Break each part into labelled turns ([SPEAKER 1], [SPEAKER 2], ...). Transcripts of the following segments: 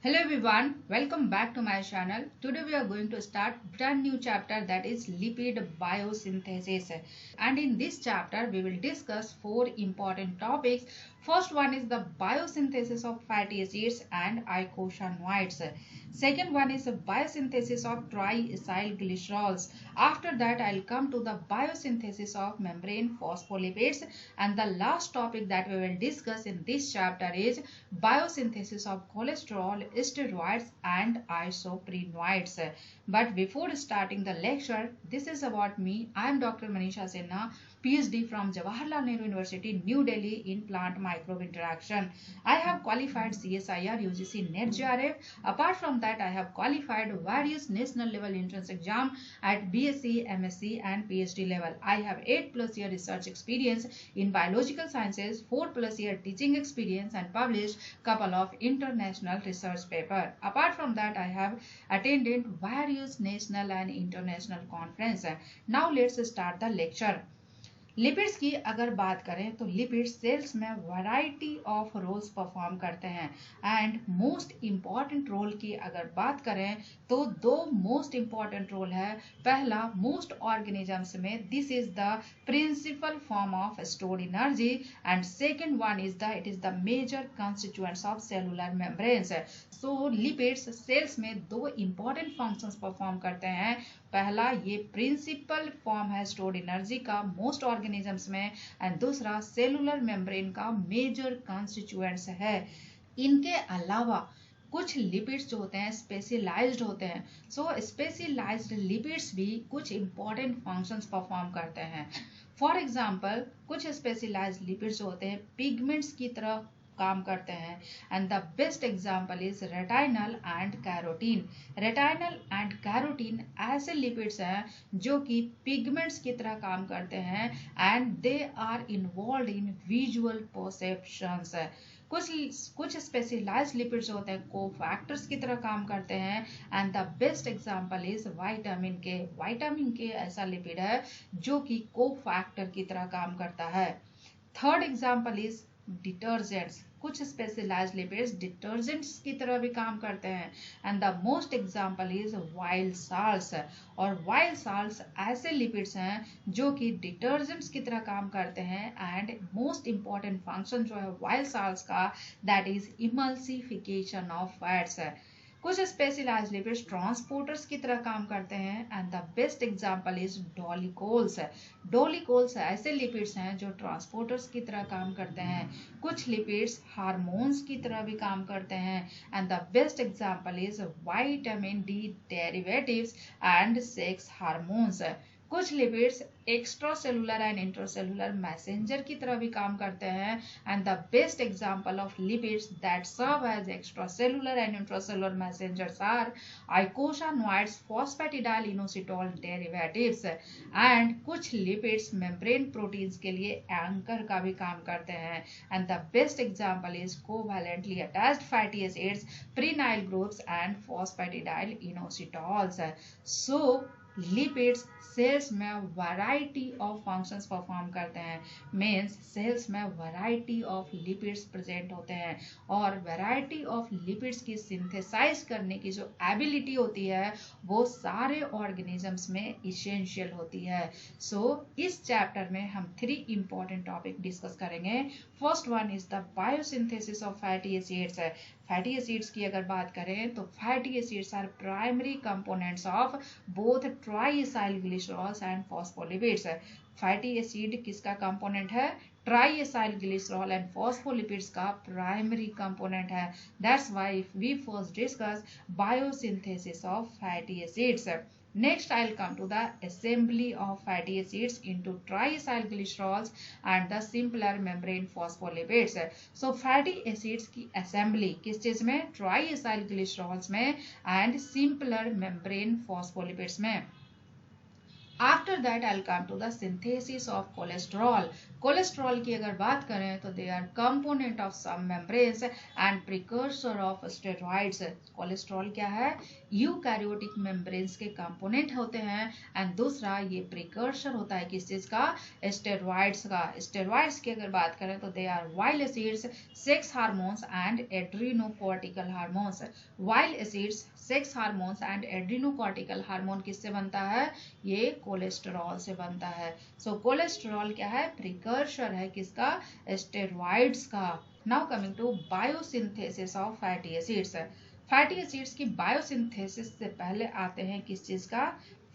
[SPEAKER 1] Hello everyone, welcome back to my channel. Today we are going to start brand new chapter, that is lipid biosynthesis. And in this chapter we will discuss four important topics. First one is the biosynthesis of fatty acids and eicosanoids. Second one is the biosynthesis of triacylglycerols. After that I'll come to the biosynthesis of membrane phospholipids, and the last topic that we will discuss in this chapter is biosynthesis of cholesterol, steroids and isoprenoids. But before starting the lecture, this is about me. I am Dr. Manisha Sinha, PhD from Jawaharlal Nehru University, New Delhi in plant microbe interaction. I have qualified CSIR, UGC, NET JRF. Apart from that, I have qualified various national level entrance exam at BSc, MSc and PhD level. I have 8+ year research experience in biological sciences, 4+ year teaching experience and published couple of international research paper. Apart from that, I have attended various national and international conferences. Now let's start the lecture. Lipids की अगर बात करें तो lipids cells में variety of roles perform करते हैं and most important role की अगर बात करें तो दो मोस्ट इम्पॉर्टेंट रोल है. पहला, मोस्ट ऑर्गेनिजम्स में this is the principal form of stored energy and second one is the it is the major constituents of cellular membranes. So lipids cells में दो इंपॉर्टेंट फंक्शंस परफॉर्म करते हैं. पहला, ये principal form है stored energy का most organisms में and दूसरा सेलुलर मेम्ब्रेन का मेजर कॉन्स्टिट्यूएंट्स है. इनके अलावा कुछ लिपिड्स जो होते हैं स्पेशलाइज्ड होते हैं. सो स्पेशलाइज्ड लिपिड्स भी कुछ इंपॉर्टेंट फंक्शंस परफॉर्म करते हैं. फॉर एग्जांपल, कुछ स्पेशलाइज्ड लिपिड्स होते हैं पिगमेंट्स की तरह काम करते हैं and the best example is retinal and carotene. Retinal and carotene ऐसे लिपिड्स हैं जो कि पिगमेंट्स की तरह काम करते हैं and they are involved in visual perceptions. कुछ स्पेशलाइज्ड लिपिड्स होते हैं कोफैक्टर्स की तरह काम करते हैं and the best example is vitamin K. Vitamin K ऐसा लिपिड है जो कि कोफैक्टर की तरह काम करता है. Third example is detergents. कुछ स्पेशलाइज्ड लिपिड्स डिटर्जेंट्स की तरह भी काम करते हैं and the most example is wild salts. और वाइल्ड साल्ट्स ऐसे लिपिड्स हैं जो कि डिटर्जेंट्स की तरह काम करते हैं एंड मोस्ट इंपॉर्टेंट फंक्शन जो है वाइल्ड साल्ट्स का that is emulsification of fats. कुछ स्पेशलाइज्ड लिपिड्स ट्रांसपोर्टर्स की तरह काम करते हैं and the best example is dolichols. Dolichols ऐसे लिपिड्स हैं जो ट्रांसपोर्टर्स की तरह काम करते हैं. कुछ लिपिड्स हार्मोन्स की तरह भी काम करते हैं and the best example is vitamin D derivatives and sex hormones. कुछ lipids extracellular and intracellular messenger की तरह भी काम करते हैं and the best example of lipids that serve as extracellular and intracellular messengers are eicosanoids, phosphatidylinositol derivatives. And कुछ lipids membrane proteins के लिए एंकर का भी काम करते हैं and the best example is covalently attached fatty acids, प्रीनाइल groups and phosphatidylinositols. So lipids cells में variety of functions perform करते हैं. मीन्स सेल्स में वैरायटी ऑफ लिपिड्स प्रेजेंट होते हैं और वैरायटी ऑफ लिपिड्स की सिंथेसाइज करने की जो एबिलिटी होती है वो सारे ऑर्गेनिजम्स में इसेंशियल होती है. सो इस चैप्टर में हम 3 इंपॉर्टेंट टॉपिक डिस्कस करेंगे. First one is the biosynthesis of fatty acids. Fatty acids की अगर बात करें तो fatty acids are primary components of both triacylglycerols and phospholipids. Fatty acid किसका कंपोनेंट है? ट्राइएसाइलग्लिसरॉल एंड फॉस्फोलिपिड्स का प्राइमरी कंपोनेंट है. That's why we first discuss biosynthesis of fatty acids. Next, I'll come to the assembly of fatty acids into triacylglycerols and the simpler membrane phospholipids. So, fatty acids की assembly किस चीज में? triacylglycerols में and simpler membrane phospholipids में. After that I come to the synthesis of cholesterol. Cholesterol की अगर बात करें तो they are component of some membranes and precursor of steroids. Cholesterol क्या है? यूकैरियोटिक मेम्ब्रेन्स के कंपोनेंट होते हैं एंड दूसरा ये प्रिकर्सर होता है किस चीज का? स्टेरॉइड्स का। स्टेरॉइड्स की अगर बात करें तो they are wild acids, sex hormones and एड्रीनोकोर्टिकल hormones. Wild acids, sex hormones and एड्रीनोकोर्टिकल hormone किससे बनता है? ये कोलेस्टेरॉल से बनता है। सो कोलेस्टेरॉल क्या है? प्रिकर्सर है किसका? स्टेरॉइड्स का। Now coming to biosynthesis of fatty acids. Fatty acids की बायोसिंथेसिस से पहले आते हैं किस चीज का?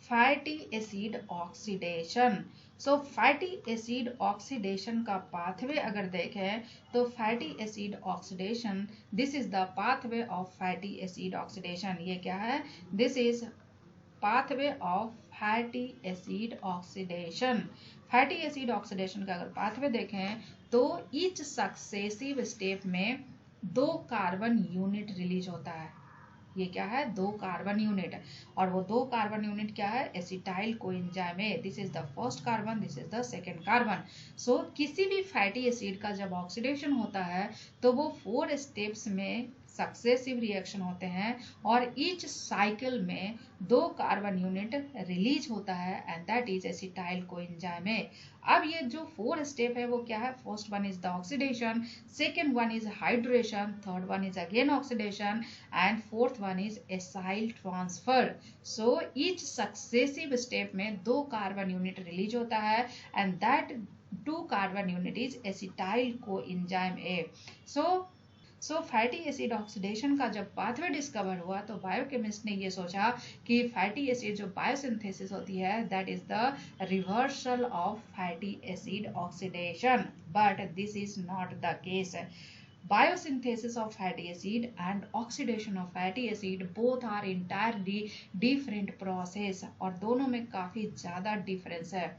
[SPEAKER 1] Fatty acid oxidation. So fatty acid oxidation का पाथवे अगर देखें तो fatty acid oxidation, this is the pathway of fatty acid oxidation. ये क्या है? This is pathway of fatty acid oxidation. Fatty acid oxidation का अगर पाथवे देखें तो ईच सक्सेसिव स्टेप में 2 कार्बन यूनिट रिलीज होता है। ये क्या है? 2 कार्बन यूनिट। और वो 2 कार्बन यूनिट क्या है? Acetyl coenzyme A. This is the first carbon, this is the second carbon. So किसी भी फैटी एसिड का जब ऑक्सीडेशन होता है तो वो 4 स्टेप्स में सक्सेसिव रिएक्शन होते हैं और ईच साइकिल में 2 कार्बन यूनिट रिलीज होता है and that is acetyl coenzyme A. अब ये जो 4 स्टेप है वो क्या है? First one is the oxidation, second one is hydration, third one is again oxidation and fourth one is acyl transfer. So each successive step में 2 carbon unit release होता है and that 2 carbon unit is acetyl coenzyme A. So fatty acid oxidation का जब pathway discover हुआ तो biochemist ने ये सोचा कि फैटी एसिड जो बायोसिंथेसिस होती है that is the reversal of fatty acid oxidation, but this is not the case. Biosynthesis of fatty acid and oxidation of fatty acid both are entirely different process और दोनों में काफी ज्यादा difference है।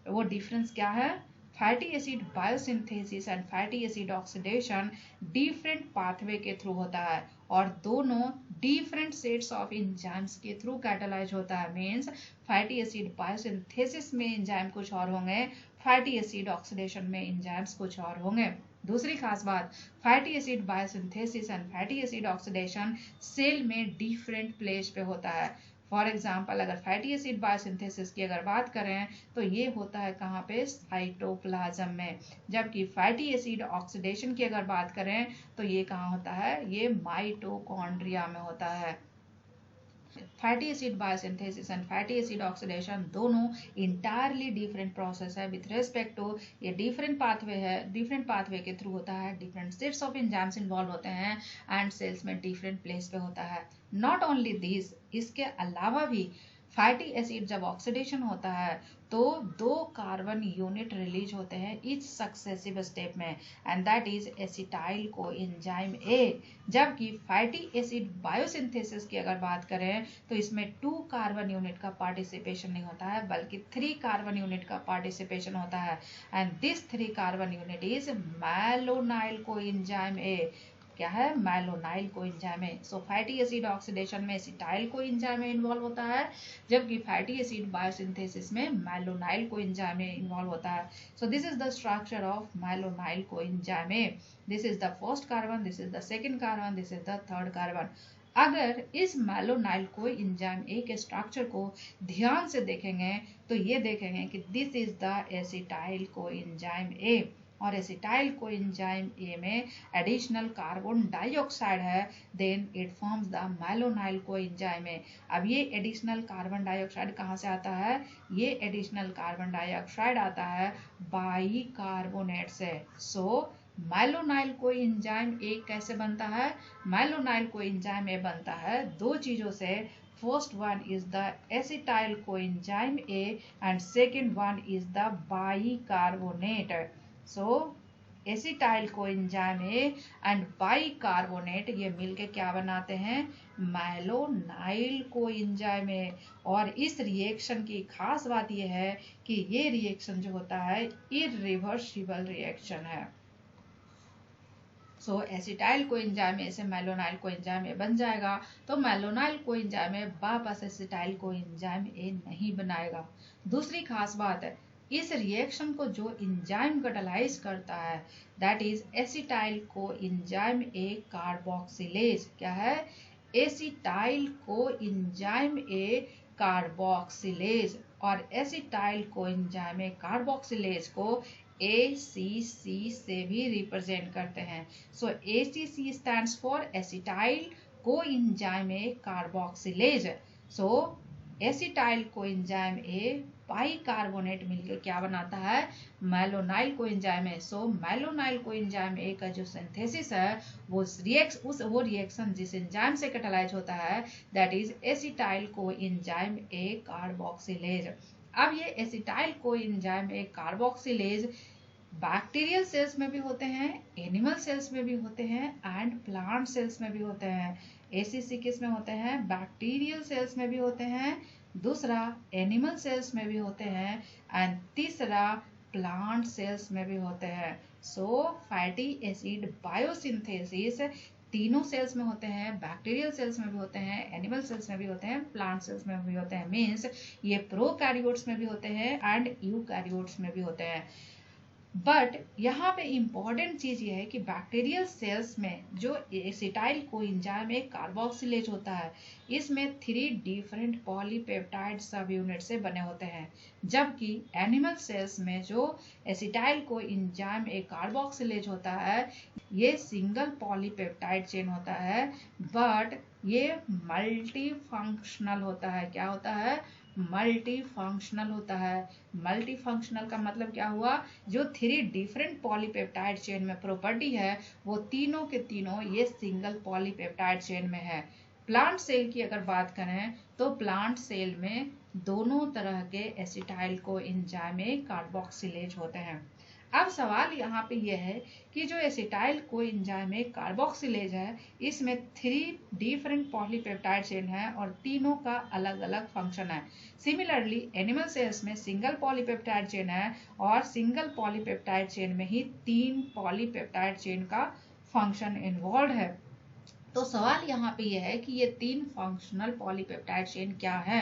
[SPEAKER 1] वो डिफरेंस क्या है? Fatty acid biosynthesis and fatty acid oxidation different pathway के थ्रू होता है और दोनों डिफरेंट सेट्स ऑफ एंजाइम्स के थ्रू कैटालाइज होता है। मींस फैटी एसिड बायोसिंथेसिस में एंजाइम कुछ और होंगे, फैटी एसिड ऑक्सीडेशन में एंजाइम्स कुछ और होंगे। दूसरी खास बात, fatty acid biosynthesis and fatty acid oxidation cell में डिफरेंट प्लेस पे होता है। फॉर एग्जाम्पल अगर फैटी एसिड बायोसिंथेसिस की अगर बात करें तो ये होता है कहाँ पे? साइटोप्लाज्म में। जबकि फैटी एसिड ऑक्सीडेशन की अगर बात करें तो ये कहाँ होता है? ये माइटोकॉन्ड्रिया में होता है। Fatty acid biosynthesis and fatty acid oxidation दोनों इंटायरली डिफरेंट प्रोसेस है विथ रेस्पेक्ट टू, ये डिफरेंट पाथवे है, डिफरेंट पाथवे के थ्रू होता है, different sets of enzymes involve होते हैं एंड सेल्स में डिफरेंट प्लेस पे होता है। नॉट ओनली दिस, इसके अलावा भी फैटी एसिड जब ऑक्सीडेशन होता है तो 2 कार्बन यूनिट रिलीज होते हैं ईच सक्सेसिव स्टेप में and that is acetyl coenzyme ए। जबकि फैटी एसिड बायोसिंथेसिस की अगर बात करें तो इसमें 2 कार्बन यूनिट का पार्टिसिपेशन नहीं होता है बल्कि 3 कार्बन यूनिट का पार्टिसिपेशन होता है and this 3 carbon unit is malonyl coenzyme A. क्या है? Malonyl coenzyme A. So fatty acid oxidation में एसिटाइल कोएंजाइम ए इन्वॉल्व होता है जबकि फैटी एसिड बायोसिंथेसिस में मैलोनाइल कोएंजाइम ए इन्वॉल्व होता है। So this is the structure of malonyl coenzyme A. This is the first carbon, this is the second carbon, this is the third carbon. अगर इस मैलोनाइल coenzyme ए के structure को ध्यान से देखेंगे तो ये देखेंगे कि this is the acetyl coenzyme A और एसिटाइल कोएंजाइम ए में एडिशनल कार्बन डाइऑक्साइड है, then it forms the malonyl coenzyme A. अब ये एडिशनल कार्बन डाइऑक्साइड कहाँ से आता है? ये एडिशनल कार्बन डाइऑक्साइड आता है बाइकार्बोनेट से। सो मैलोनाइल कोएंजाइम ए कैसे बनता है? मैलोनाइल कोएंजाइम ए बनता है 2 चीजों से। First one is the acetyl coenzyme A and second one is the bicarbonate. So acetyl coenzyme A and bicarbonate ये मिलके क्या बनाते हैं? मैलोनाइल कोएंजाइम ए। और इस रिएक्शन की खास बात ये है कि ये रिएक्शन जो होता है इरिवर्सिबल रिएक्शन है। सो एसिटाइल कोएंजाइम ए से मेलोनाइल कोएंजाइम ए बन जाएगा, तो मेलोनाइल कोएंजाइम ए वापस एसिटाइल कोएंजाइम ए नहीं बनाएगा। दूसरी खास बात है, इस रिएक्शन को जो एंजाइम कैटालाइज करता है that is acetyl coenzyme A carboxylase. क्या है? एसिटाइल कोएंजाइम ए कार्बोक्सिलेज। और एसिटाइल कोएंजाइम ए कार्बोक्सिलेज को ACC से भी रिप्रेजेंट करते हैं। सो ACC stands for acetyl coenzyme A carboxylase. So acetyl coenzyme A bicarbonate मिलकर क्या बनाता है? मेलोनाइल coenzyme A. So मेलोनाइल coenzyme A का जो सिंथेसिस है वो रिएक्शन जिस एंजाइम से कैटालाइज होता है that is acetyl coenzyme A carboxylase. अब ये एसिटाइल कोएंजाइम ए कार्बोक्सिलेज बैक्टीरियल सेल्स में भी होते हैं, एनिमल सेल्स में भी होते हैं एंड प्लांट सेल्स में भी होते हैं। ACC किस में होते हैं? बैक्टीरियल सेल्स में भी होते हैं, दूसरा एनिमल सेल्स में भी होते हैं एंड तीसरा प्लांट सेल्स में भी होते हैं। सो फैटी एसिड बायोसिंथेसिस तीनों सेल्स में होते हैं, बैक्टीरियल सेल्स में भी होते हैं, एनिमल सेल्स में भी होते हैं, प्लांट सेल्स में भी होते हैं। मीन्स ये प्रोकैरियोट्स में भी होते हैं एंड यूकैरियोट्स में भी होते हैं। बट यहाँ पे इंपॉर्टेंट चीज ये है कि बैक्टीरियल सेल्स में जो एसिटाइल कोएंजाइम ए कार्बोक्सिलेज होता है इसमें 3 डिफरेंट पॉलीपेप्टाइड सब यूनिट से बने होते हैं, जबकि एनिमल सेल्स में जो एसिटाइल कोएंजाइम ए कार्बोक्सिलेज होता है ये सिंगल पॉलीपेप्टाइड चेन होता है, बट ये मल्टी फंक्शनल होता है। क्या होता है? मल्टी फंक्शनल होता है। मल्टी फंक्शनल का मतलब क्या हुआ? जो 3 डिफरेंट पॉलीपेप्टाइड चेन में प्रॉपर्टी है वो तीनों के तीनों ये सिंगल पॉलीपेप्टाइड चेन में है। प्लांट सेल की अगर बात करें तो प्लांट सेल में दोनों तरह के एसिटाइल कोएंजाइम ए कार्बोक्सिलेज होते हैं। अब सवाल यहाँ पे यह है कि जो एसिटाइल कोएंजाइम ए कार्बोक्सिलेज है इसमें 3 डिफरेंट पॉलीपेप्टाइड चेन है और तीनों का अलग अलग फंक्शन है। सिमिलरली एनिमल सेल्स में सिंगल पॉलीपेप्टाइड चेन है और सिंगल पॉलीपेप्टाइड चेन में ही 3 पॉलीपेप्टाइड चेन का फंक्शन इन्वॉल्व है। तो सवाल यहाँ पे यह है कि ये 3 फंक्शनल पॉलीपेप्टाइड चेन क्या है?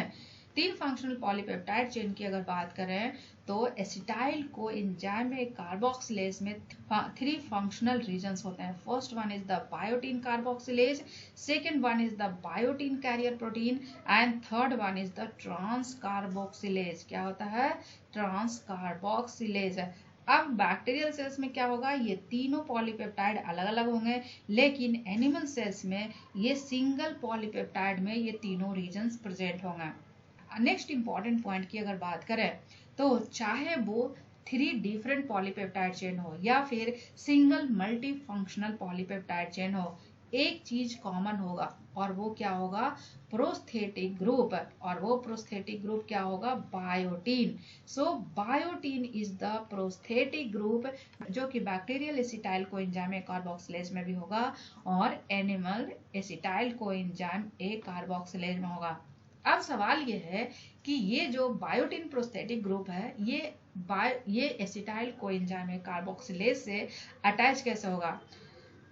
[SPEAKER 1] 3 फंक्शनल पॉलीपेप्टाइड चेन की अगर बात करें तो एसिटाइल कोएंजाइम ए कार्बोक्सिलेज में 3 फंक्शनल रीजन्स होते हैं। First one is the biotin carboxylase, second one is the biotin carrier protein and third one is the trans carboxylase. क्या होता है? Trans carboxylase. अब बैक्टीरियल सेल्स में क्या होगा? ये तीनों पॉलीपेप्टाइड अलग अलग होंगे, लेकिन एनिमल सेल्स में ये सिंगल पॉलीपेप्टाइड में ये तीनों रीजन्स प्रेजेंट होंगे। नेक्स्ट इंपॉर्टेंट पॉइंट की अगर बात करें तो चाहे वो 3 डिफरेंट पॉलीपेप्टाइड चेन हो या फिर single multifunctional polypeptide chain हो, एक चीज कॉमन होगा और वो क्या होगा? Prosthetic group. और वो प्रोस्थेटिक ग्रुप क्या होगा? Biotin. So biotin is the prosthetic group जो कि बैक्टीरियल एसिटाइल कोएंजाइम ए कार्बोक्सिलेज में भी होगा और एनिमल एसिटाइल कोएंजाइम ए कार्बोक्सिलेज में होगा। अब सवाल ये है कि ये जो बायोटीन प्रोस्थेटिक ग्रुप है ये एसिटाइल कोएंजाइम ए कार्बोक्सिलेज से अटैच कैसे होगा?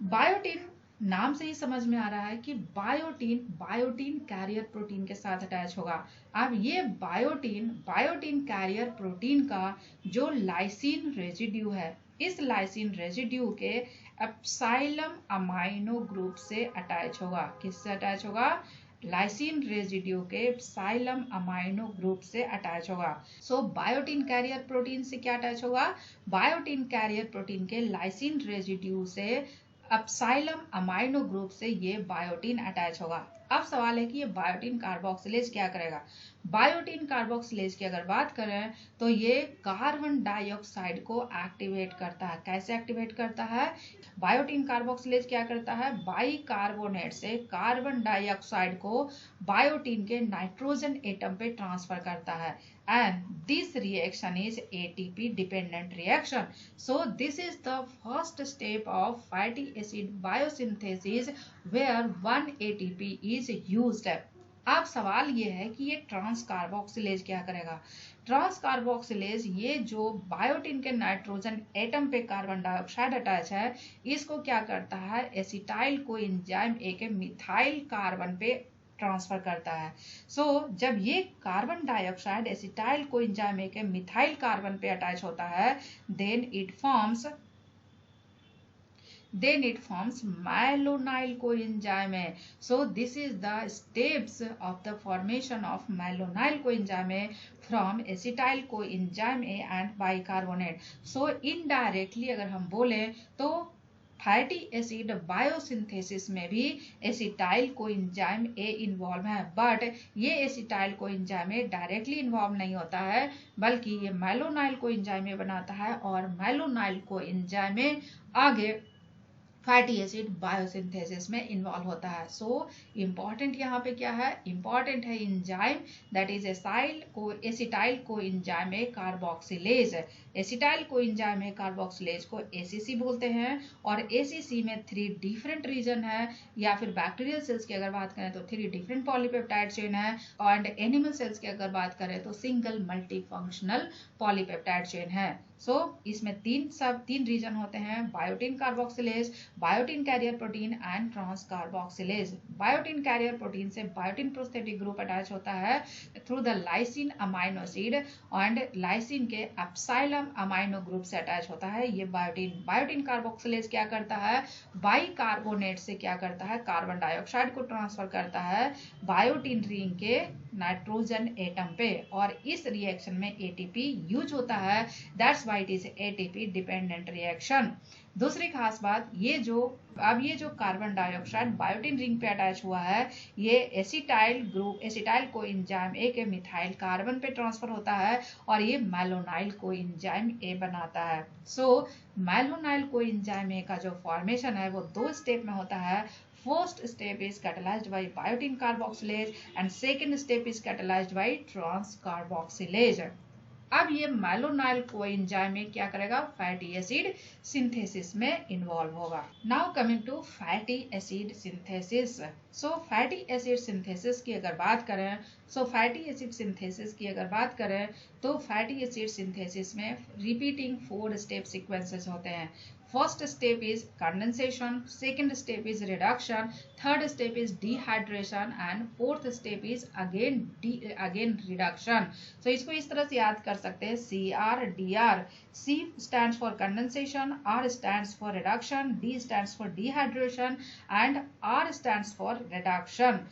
[SPEAKER 1] बायोटीन नाम से ही समझ में आ रहा है कि बायोटीन कैरियर प्रोटीन के साथ अटैच होगा। अब ये बायोटीन कैरियर प्रोटीन का जो लाइसिन रेजिड्यू है इस लाइसिन रेजिड्यू के एप्सिलम अमाइनो ग्रुप से अटैच होगा। किससे अटैच होगा? लाइसिन रेजिड्यू के एप्सिलम अमाइनो ग्रुप से अटैच होगा। सो बायोटीन कैरियर प्रोटीन से क्या अटैच होगा? बायोटीन कैरियर प्रोटीन के लाइसिन रेजिड्यू से एप्सिलम अमाइनो ग्रुप से ये बायोटीन अटैच होगा। अब सवाल है कि ये बायोटीन कार्बोक्सिलेज क्या करेगा? बायोटीन कार्बोक्सिलेज की अगर बात करें तो ये कार्बन डाइऑक्साइड को एक्टिवेट करता है। कैसे एक्टिवेट करता है? बायोटीन कार्बोक्सिलेज क्या करता है? बाइकार्बोनेट से कार्बन डाइऑक्साइड को बायोटीन के नाइट्रोजन एटम पे ट्रांसफर करता है and this reaction is ATP dependent reaction. So this is the first step of fatty acid biosynthesis where 1 ATP is used. अब सवाल ये है कि ये ट्रांस कार्बोक्सिलेज क्या करेगा। ट्रांस कार्बोक्सिलेज ये जो बायोटिन के नाइट्रोजन एटम पे कार्बन डाइऑक्साइड अटैच है, इसको क्या करता है, एसिटाइल को एंजाइम ए के मिथाइल कार्बन पे ट्रांसफर करता है। जब ये carbon dioxide acetyl co enzyme A के मिथाइल कार्बन पे अटैच होता है, then it forms malonyl coenzyme. So this is the steps of the formation of malonyl coenzyme from acetyl coenzyme A and bicarbonate. So indirectly अगर हम बोले तो fatty acid biosynthesis में भी एसिटाइल कोएंजाइम ए इन्वॉल्व है, but ये acetyl coenzyme ए directly involve नहीं होता है, बल्कि ये मैलोनाइल कोएंजाइम ए बनाता है और मैलोनाइल कोएंजाइम ए आगे फैटी एसिड बायोसिंथेसिस में इन्वॉल्व होता है। इम्पॉर्टेंट यहाँ पे क्या है, इम्पॉर्टेंट है enzyme that is acetyl co enzyme carboxylase. Acetyl co enzyme carboxylase को एसीसी बोलते हैं, और एसीसी में 3 डिफरेंट रीजन है, या फिर बैक्टीरियल सेल्स की अगर बात करें तो 3 डिफरेंट पॉलीपेप्टाइड चेन है, और एनिमल सेल्स की अगर बात करें तो single multifunctional polypeptide chain है। इसमें तीन रीजन होते हैं, biotin carboxylase, biotin carrier protein and transcarboxylase. Biotin carrier protein से बायोटिन प्रोस्थेटिक ग्रुप अटैच होता है through the lysine amino acid, and lysine के एप्सिलम अमाइनो ग्रुप से अटैच होता है ये बायोटिन कार्बोक्सिलेज क्या करता है, बाइकार्बोनेट से क्या करता है, कार्बन डाइऑक्साइड को ट्रांसफर करता है बायोटिन रिंग के नाइट्रोजन एटम पे, और इस रिएक्शन में एटीपी यूज होता है, that's why it is ATP dependent reaction. दूसरी खास बात, ये जो कार्बन डाइऑक्साइड बायोटिन रिंग पे अटैच हुआ है, ये एसिटाइल को एंजाइम ए के मिथाइल कार्बन पे ट्रांसफर होता है, और ये मैलोनाइल को एंजाइम ए बनाता है। मैलोनाइल को एंजाइम ए का जो फॉर्मेशन है वो 2 स्टेप में होता है। First step is catalyzed by biotin carboxylase and second step is catalyzed by trans carboxylase. अब ये मैलोनाइल कोएंजाइम में क्या करेगा, फैटी एसिड सिंथेसिस में इन्वॉल्व होगा। Now coming to fatty acid synthesis. Fatty acid synthesis की अगर बात करें तो फैटी एसिड सिंथेसिस में रिपीटिंग 4 स्टेप सीक्वेंसेस होते हैं। First step is condensation, second step is reduction, third step is dehydration and fourth step is again reduction. इसको इस तरह से याद कर सकते हैं, CRDR. C stands for condensation, R stands for reduction, D stands for dehydration and R stands for reduction.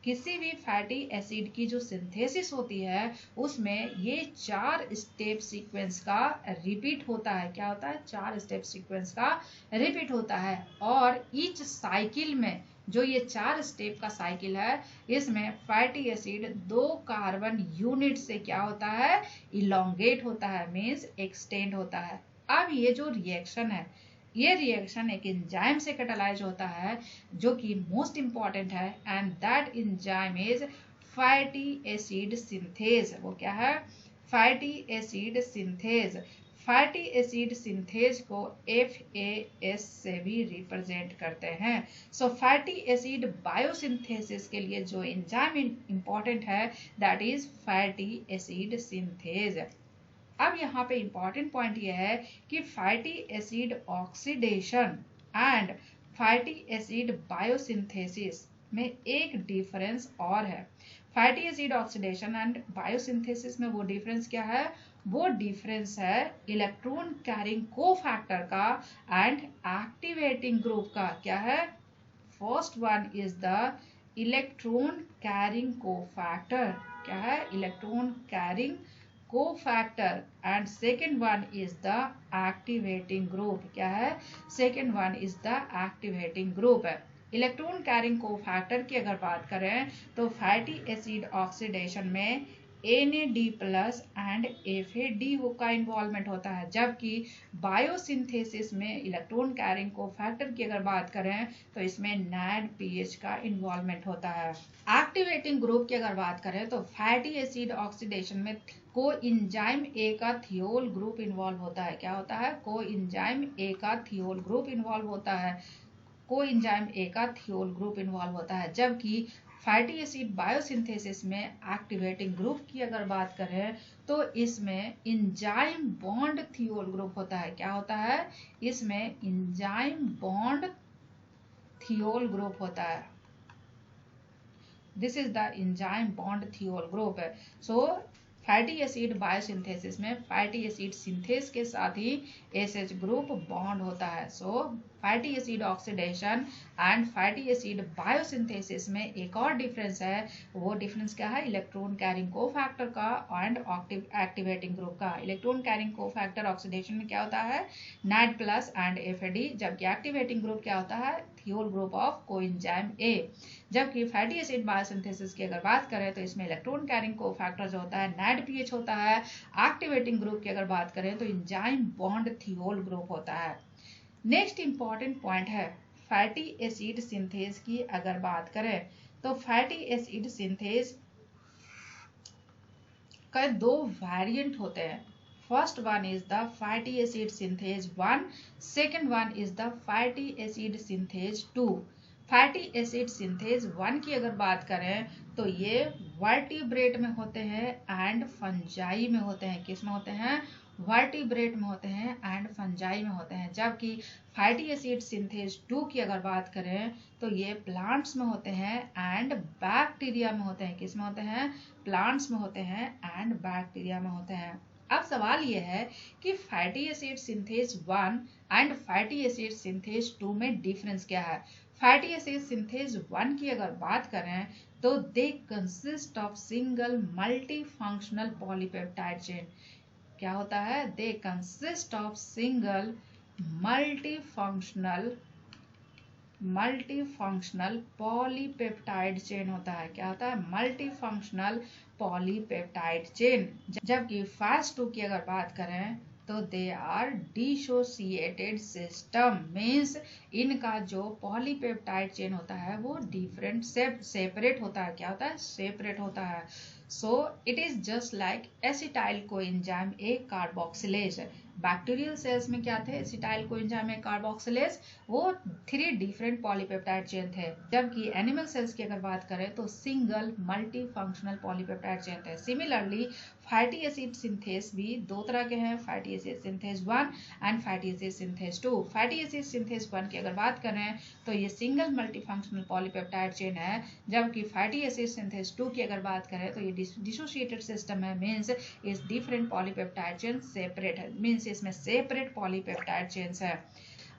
[SPEAKER 1] किसी भी फैटी एसिड की जो सिंथेसिस होती है उसमें ये 4 स्टेप सीक्वेंस का रिपीट होता है। क्या होता है, 4 स्टेप सीक्वेंस का रिपीट होता है, और ईच साइकिल में जो ये 4 स्टेप का साइकिल है, इसमें फैटी एसिड 2 कार्बन यूनिट से क्या होता है, इलोंगेट होता है, मीन्स एक्सटेंड होता है। अब ये जो रिएक्शन है, ये रिएक्शन एक एंजाइम से कैटालाइज होता है जो कि मोस्ट इंपॉर्टेंट है, and that enzyme is fatty acid synthase. वो क्या है, fatty acid synthase. Fatty acid synthase को FAS से भी रिप्रेजेंट करते हैं। फैटी एसिड बायोसिंथेसिस के लिए जो एंजाइम इंपॉर्टेंट है that is fatty acid synthase. अब यहाँ पे इंपॉर्टेंट पॉइंट ये है कि fatty acid oxidation and fatty acid biosynthesis में एक डिफरेंस और है। Fatty acid oxidation and biosynthesis में वो डिफरेंस क्या है, वो डिफरेंस है इलेक्ट्रॉन कैरिंग कोफैक्टर का एंड एक्टिवेटिंग ग्रुप का। क्या है, first one is the electron carrying cofactor. क्या है, electron carrying cofactor, and second one is the activating group. क्या है, second one is the activating group है। इलेक्ट्रॉन कैरिंग कोफैक्टर की अगर बात करें तो फैटी एसिड ऑक्सीडेशन में NAD+ एंड FAD का इन्वॉल्वमेंट होता है, जबकि बायोसिंथेसिस में इलेक्ट्रॉन कैरिंग कोफैक्टर की अगर बात करें तो इसमें NADPH का इन्वॉल्वमेंट होता है। एक्टिवेटिंग ग्रुप की अगर बात करें तो फैटी एसिड ऑक्सीडेशन में कोएंजाइम ए का थियोल ग्रुप इन्वॉल्व होता है। क्या होता है, कोएंजाइम ए का थियोल ग्रुप इन्वॉल्व होता है। कोएंजाइम ए का थियोल ग्रुप इन्वॉल्व होता है, जबकि फैटी एसिड बायोसिंथेसिस में एक्टिवेटिंग ग्रुप की अगर बात करें तो इसमें इंजाइम बॉन्ड थियोल ग्रुप होता है। क्या होता है? इसमें इंजाइम बॉन्ड थियोल ग्रुप होता है। This is the enzyme bond thiol group है। सो फैटी एसिड बायोसिंथेसिस में फैटी एसिड सिंथेस के साथ ही एसएच ग्रुप बॉन्ड होता है। So fatty acid oxidation and fatty acid biosynthesis में एक और डिफरेंस है, वो डिफरेंस क्या है? इलेक्ट्रॉन कैरिंग कोफैक्टर का एंड एक्टिवेटिंग ग्रुप का। इलेक्ट्रॉन कैरिंग कोफैक्टर ऑक्सीडेशन में क्या होता है? NAD प्लस एंड FAD, जबकि एक्टिवेटिंग ग्रुप क्या होता है? Thiol group of coenzyme A. जबकि फैटी एसिड बायोसिंथेसिस की अगर बात करें तो इसमें इलेक्ट्रॉन कैरिंग कोफैक्टर जो होता है NADPH होता है। एक्टिवेटिंग ग्रुप की अगर बात करें तो एंजाइम बॉन्ड थियोल ग्रुप होता है। नेक्स्ट इंपॉर्टेंट पॉइंट है फैटी एसिड सिंथेस की अगर बात करें तो फैटी एसिड सिंथेस का दो वेरिएंट होते हैं। First one is the fatty acid synthase 1, second one is the fatty acid synthase 2। Fatty acid synthase 1 की अगर बात करें तो ये वर्टिब्रेट में होते हैं एंड फंजाई में होते हैं। किस में होते हैं? वर्टिब्रेट में होते हैं एंड फंजाई में होते हैं। जबकि फैटी एसिड सिंथेस 2 की अगर बात करें तो ये प्लांट्स में होते हैं एंड बैक्टीरिया में होते हैं। किस में होते हैं? प्लांट्स में होते हैं एंड बैक्टीरिया में होते हैं। अब सवाल यह है कि fatty acid synthase 1 and fatty acid synthase 2 में डिफरेंस क्या है? फैटी एसिड सिंथेस 1 की अगर बात करें तो they consist of single multifunctional polypeptide chain. क्या होता है? They consist of single multifunctional polypeptide chain होता है। क्या होता है? Multifunctional polypeptide chain. जबकि फास्ट 2 की अगर बात करें तो they are dissociated system, means इनका जो पॉलीपेप्टाइड चेन होता है वो डिफरेंट सेपरेट होता है। क्या होता है? सेपरेट होता है। So it is just like acetyl coenzyme A carboxylase. Bacterial cells में क्या थे? एसिटाइल कोएंजाइम ए कार्बोक्सिलेज, वो 3 डिफरेंट पॉलीपेप्टाइड चेन थे। जबकि एनिमल सेल्स की अगर बात करें तो single multifunctional polypeptide chain थे। सिमिलरली फैटी एसिड सिंथेस भी दो तरह के हैं, fatty acid synthase 1 and fatty acid synthase 2। Fatty acid synthase 1 की अगर बात करें तो ये सिंगल मल्टीफंक्शनल पॉलीपेप्टाइड चेन है, जबकि फैटी एसिड सिंथेस 2 की अगर बात करें तो ये डिसोसिएटेड सिस्टम है, मीन्स इस डिफरेंट पॉलीपेप्टाइड चेन सेपरेट है, मीन्स इसमें सेपरेट पॉलीपेप्टाइड चेन्स है।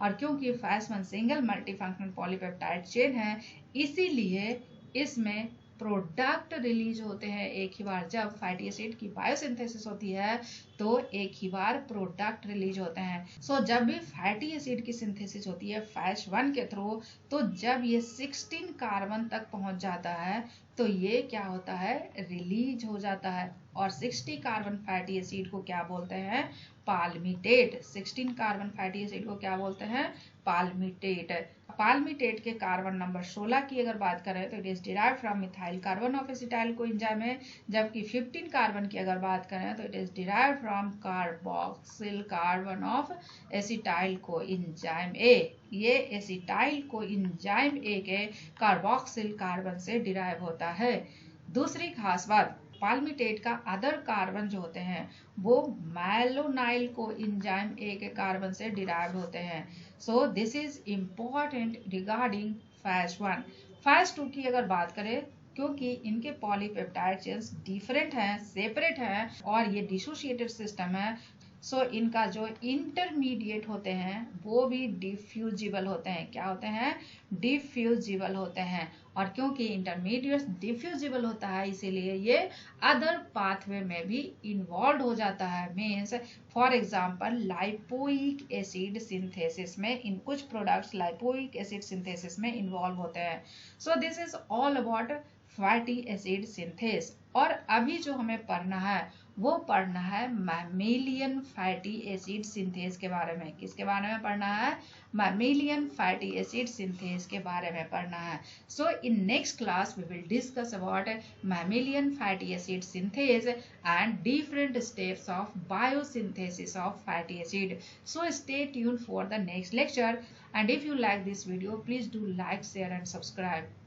[SPEAKER 1] और क्योंकि fast 1 single multifunctional polypeptide chain है, इसीलिए इसमें प्रोडक्ट रिलीज होते हैं एक ही बार। जब फैटी एसिड की बायोसिंथेसिस होती है तो एक ही बार प्रोडक्ट रिलीज होते हैं। सो जब भी फैटी एसिड की सिंथेसिस होती है फैस्ट 1 के थ्रू, तो जब ये 16 कार्बन तक पहुंच जाता है तो ये क्या होता है? रिलीज हो जाता है। और 60 कार्बन फैटी एसिड को क्या बोलते हैं? पाल्मिटेट। 16 कार्बन फैटी एसिड को क्या बोलते हैं? पाल्मिटेट। पाल्मिटेट के कार्बन नंबर 16 की अगर बात करें तो it is derive from methyl carbon of acetyl coenzyme है। जबकि 15 कार्बन की अगर बात करें तो it is derive from carboxyl carbon of acetyl coenzyme ए। ये एसिटाइल कोएंजाइम ए के कार्बोक्सिल कार्बन से डिराइव होता है। दूसरी खास बात, पाल्मिटेट का अदर कार्बन जो होते हैं वो मैलोनाइल कोएंजाइम ए के कार्बन से डिराइव होते हैं। सो this is important regarding fast 1। Fast 2 की अगर बात करें, क्योंकि इनके पॉलीपेप्टाइड चेन्स डिफरेंट हैं, सेपरेट हैं और ये डिसोसिएटेड सिस्टम है, सो इनका जो इंटरमीडिएट होते हैं वो भी डिफ्यूजिबल होते हैं। क्या होते हैं? डिफ्यूजिबल होते हैं। और क्योंकि इंटरमीडिएट डिफ्यूजिबल होता है इसीलिए ये अदर पाथवे में भी इन्वॉल्व हो जाता है। Means for example lipoic acid synthesis में इन कुछ प्रोडक्ट्स लाइपोइक एसिड सिंथेसिस में इन्वॉल्व होते हैं। सो this is all about fatty acid synthase. और अभी जो हमें पढ़ना है वो पढ़ना है मैमेलियन फैटी एसिड सिंथेज के बारे में। किसके बारे में पढ़ना है? मैमेलियन फैटी एसिड सिंथेज के बारे में पढ़ना है। So in next class we will discuss about mammalian fatty acid synthase and different steps of biosynthesis of fatty acid. So stay tuned for the next lecture, and if you like this video, please do like, share and subscribe.